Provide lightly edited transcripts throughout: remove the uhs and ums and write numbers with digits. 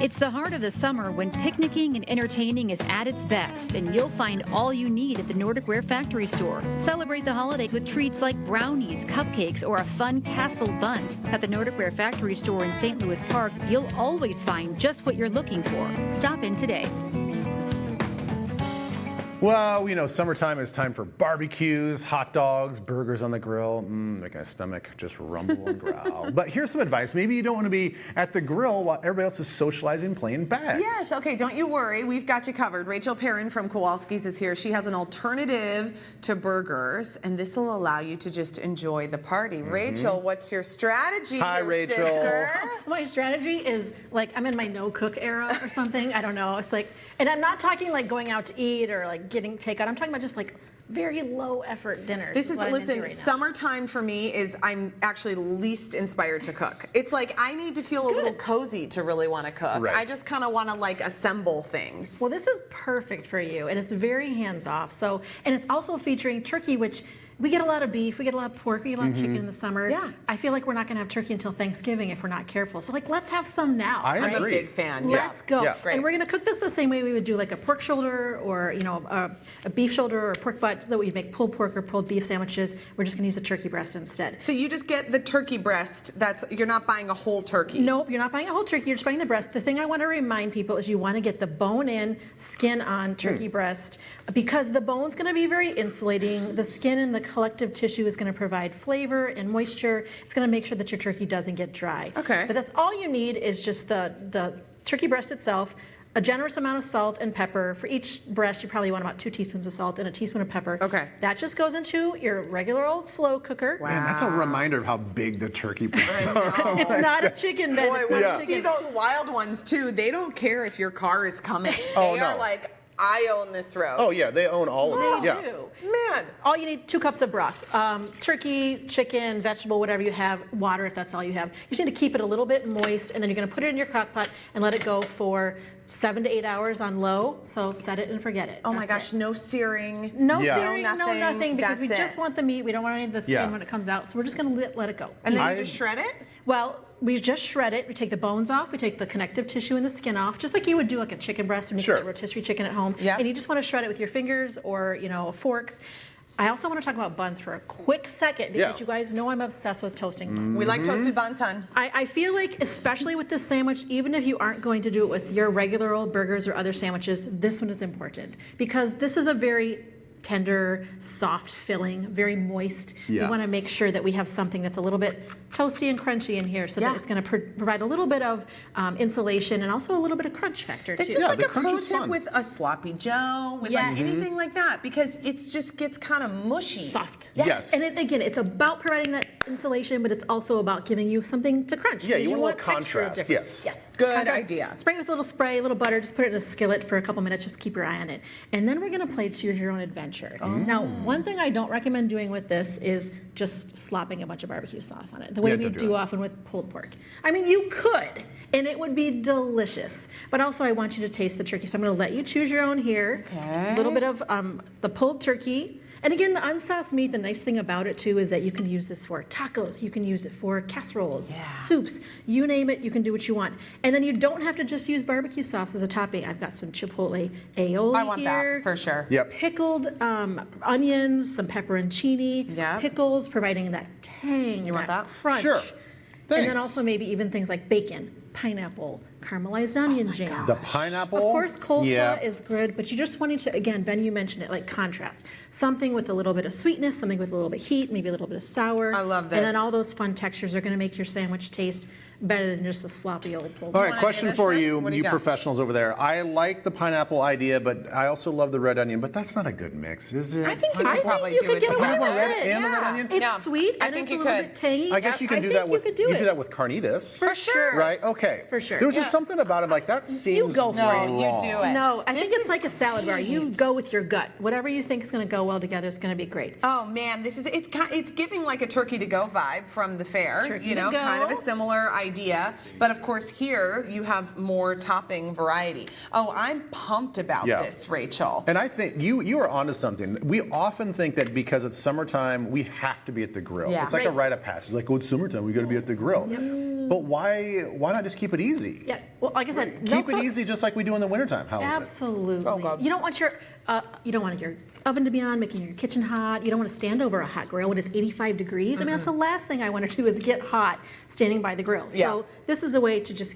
It's the heart of the summer when picnicking and entertaining is at its best, and you'll find all you need at the Nordic Ware Factory Store. Celebrate the holidays with treats like brownies, cupcakes, or a fun castle bunt. At the Nordic Ware Factory Store in St. Louis Park, you'll always find just what you're looking for. Stop in today. Well, we know summertime is time for barbecues, hot dogs, burgers on the grill. Making my stomach just rumble and growl. But here's some advice. Maybe you don't want to be at the grill while everybody else is socializing playing bags. Yes, okay, don't you worry. We've got you covered. Rachael Perron from Kowalski's is here. She has an alternative to burgers, and this will allow you to just enjoy the party. Rachel, what's your strategy? Hi, Rachel. Sister? My strategy is like I'm in my no-cook era or something. I don't know. It's like, and I'm not talking like going out to eat or like getting takeout. I'm talking about just like very low effort dinners. This is, what I'm into listen, right now. summertime for me is I'm actually least inspired to cook. It's like I need to feel a little cozy to really want to cook. Right. I just kind of want to like assemble things. Well, this is perfect for you, and it's very hands-off. So, and it's also featuring turkey, which we get a lot of beef, we get a lot of pork, we get a lot of chicken in the summer. Yeah. I feel like we're not going to have turkey until Thanksgiving if we're not careful. So, like, let's have some now. I right? I'm a agree. big fan. Let's go. Yeah. Great. And we're going to cook this the same way we would do like a pork shoulder or, you know, a beef shoulder or a pork butt that we'd make pulled pork or pulled beef sandwiches. We're just going to use a turkey breast instead. So you just get the turkey breast. You're not buying a whole turkey. Nope, you're not buying a whole turkey, you're just buying the breast. The thing I want to remind people is you want to get the bone in, skin on turkey breast because the bone's going to be very insulating. The skin and the collective tissue is going to provide flavor and moisture. It's going to make sure that your turkey doesn't get dry. Okay. But that's all you need is just the turkey breast itself, a generous amount of salt and pepper. For each breast, you probably want about 2 teaspoons of salt and a teaspoon of pepper. Okay. That just goes into your regular old slow cooker. Man, that's a reminder of how big the turkey breasts are. It's not a chicken, Ben. Boy, It's when not a you see chicken. those wild ones too, they don't care if your car is coming. Oh, they no. are like, I own this road. Oh, yeah, they own all of it. They Yeah. do. Man. All you need, 2 cups of broth. Turkey, chicken, vegetable, whatever you have, water if that's all you have. You just need to keep it a little bit moist, and then you're gonna put it in your crock pot and let it go for 7 to 8 hours on low. So set it and forget it. Oh my That's gosh, no searing. No Yeah. searing, no nothing, because we That's just it. want the meat. We don't want any of the skin Yeah. when it comes out. So we're just gonna let it go. And then I- you just shred it? Well, we just shred it. We take the bones off. We take the connective tissue and the skin off, just like you would do like a chicken breast when you Sure. get a rotisserie chicken at home. Yep. And you just want to shred it with your fingers or, you know, forks. I also want to talk about buns for a quick second because Yeah. you guys know I'm obsessed with toasting buns. We like toasted buns, hun. I feel like, especially with this sandwich, even if you aren't going to do it with your regular old burgers or other sandwiches, this one is important because this is a very tender, soft filling, very moist. Yeah. We want to make sure that we have something that's a little bit toasty and crunchy in here so Yeah. that it's going to provide a little bit of insulation and also a little bit of crunch factor This too. is Yeah, like the a crunch pro is tip fun. with a sloppy Joe, with Yes. like anything like that, because it just gets kind of mushy. Soft. Yes. And again, it's about providing that insulation, but it's also about giving you something to crunch. Yeah, because you want a little texture of contrast, difference. yes. Yes. Good Contrast. idea. Spray it with a little spray, a little butter, just put it in a skillet for a couple minutes, just keep your eye on it. And then we're gonna play choose your own adventure. Now, one thing I don't recommend doing with this is just slopping a bunch of barbecue sauce on it, the way Yeah, we don't do do that. often with pulled pork. I mean, you could, and it would be delicious. But also, I want you to taste the turkey, so I'm gonna let you choose your own here. Okay. A little bit of the pulled turkey. And again, the unsauced meat, the nice thing about it too is that you can use this for tacos, you can use it for casseroles, soups, you name it, you can do what you want. And then you don't have to just use barbecue sauce as a topping. I've got some chipotle aioli I want here. that for sure. Yep. Pickled onions, some pepperoncini, Yeah. pickles, providing that tang, You want that? crunch. Sure. And then Thanks. also maybe even things like bacon, pineapple, caramelized onion jam. The pineapple. Of course, coleslaw Yeah. is good, but you just wanted to, again, Ben, you mentioned it, like contrast. Something with a little bit of sweetness, something with a little bit of heat, maybe a little bit of sour. I love And this. then all those fun textures are going to make your sandwich taste better than just a sloppy old pulled All pork. right, wanna question hear this for stuff? you, What do you you got? professionals over there. I like the pineapple idea, but I also love the red onion. But that's not a good mix, is it? I think you I could think probably you do could it get away Pineapple with together. red and the red Yeah. onion? It's Yeah. sweet I and think it's a you little could. bit tangy. I guess you can I do think that with you could do it. with carnitas. For sure. Right? Okay. For sure. There was just Yeah. something about it like that seems You go for No, it. you wrong. do it. No, I This think it's is like a salad bar. You great. go with your gut. Whatever you think is going to go well together is going to be great. Oh man, it's giving like a turkey to go vibe from the fair. Turkey you know, to go. kind of a similar idea. But of course here you have more topping variety. Oh, I'm pumped about Yeah. this, Rachel. And I think you are onto something. We often think that because it's summertime, we have to be at the grill. Yeah. It's like a Right. rite of passage. Like, oh, it's summertime, we got to be at the grill. But why not just keep it easy? Yeah, Well, like I said, no Keep it cook- easy, just like we do in the wintertime. How is it? Absolutely. Oh, God. You don't want your oven to be on, making your kitchen hot. You don't want to stand over a hot grill when it's 85 degrees. I mean, that's the last thing I want to do is get hot standing by the grill. Yeah. So this is a way to just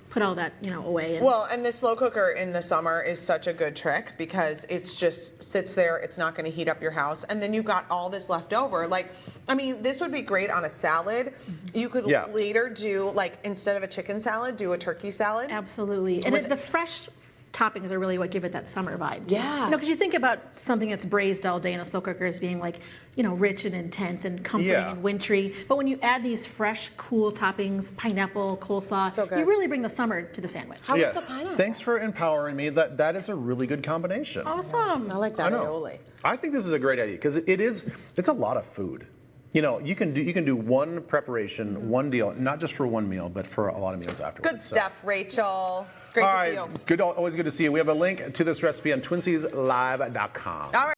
put all that, away. And Well, and the slow cooker in the summer is such a good trick because it's just sits there. It's not going to heat up your house, and then you've got all this left over. Like, I mean, this would be great on a salad. You could Yeah. later do, like, instead of a chicken salad, do a turkey salad. absolutely. And the fresh toppings are really what give it that summer vibe. Yeah. Because you think about something that's braised all day in a slow cooker as being like, rich and intense and comforting Yeah. and wintry. But when you add these fresh, cool toppings, pineapple, coleslaw, So good. you really bring the summer to the sandwich. How is the pineapple? Thanks for empowering me. That is a really good combination. Awesome. I like I that know. aioli. I think this is a great idea because it's a lot of food. You can do one preparation, one deal, not just for one meal, but for a lot of meals afterwards. Good stuff, Rachel. Great All to right, see you. always good to see you. We have a link to this recipe on TwinCiesLive.com. All right.